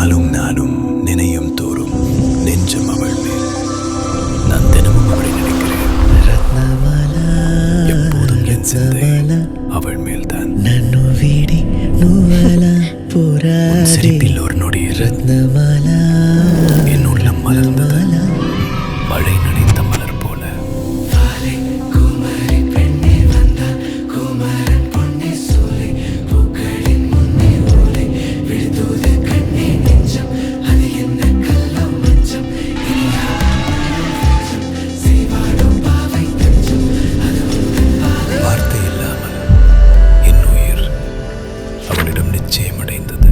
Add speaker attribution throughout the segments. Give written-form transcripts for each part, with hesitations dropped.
Speaker 1: நாளும் நாளும் நினையும் தோறும் நெஞ்சம் அவள் மேல். நான் தினமும் அவளை நினைக்கிறேன்.
Speaker 2: ரத்னமாலா
Speaker 1: எப்போதும் என் சிந்தை அவள் மேல்தான்.
Speaker 2: நன்னு வீடி நுவல புராரி
Speaker 1: சிரிப்பில் ஒரு நொடியில்
Speaker 2: ரத்னமாலா
Speaker 1: என் உள்ளம் மலர்ந்தது. மழை நனைந்த மலர் போல.
Speaker 2: குமரி பெண்ணே வந்தால் குமரன் பொன்னே சோலை பூக்களின் முன்னே ஓலை விழுந்தோது கண்ணே நெஞ்சம் அது என்ன கள்ளம் மஞ்சம் செய்வாடும் பாவை தஞ்சம்
Speaker 1: வார்த்தை இல்லாமல் என் உயிர் அவளிடம் நிச்சயமடைந்தது.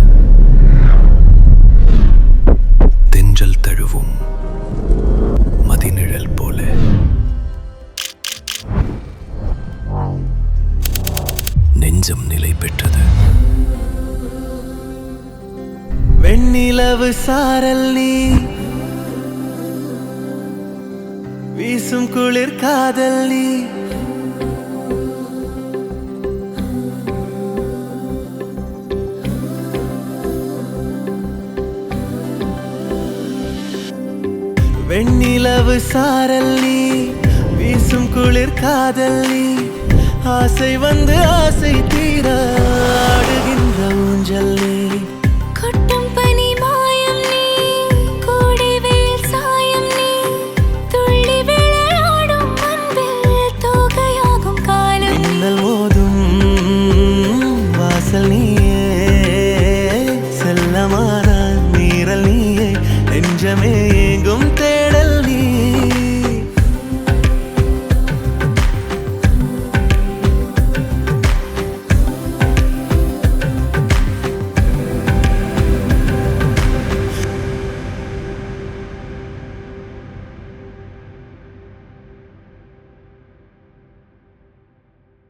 Speaker 1: தென்றல் தழுவும் மதிநிழல் போல. நெஞ்சம் நிலை பெற்றது.
Speaker 2: வெண்ணிலவு சாரல் நீ வீசும் குளிர் காதல் நீ வெண்ணிலவு சாரல் நீ வீசும் குளிர் காதல் நீ ஆசை வந்து ஆசை தீர ஆடுகின்ற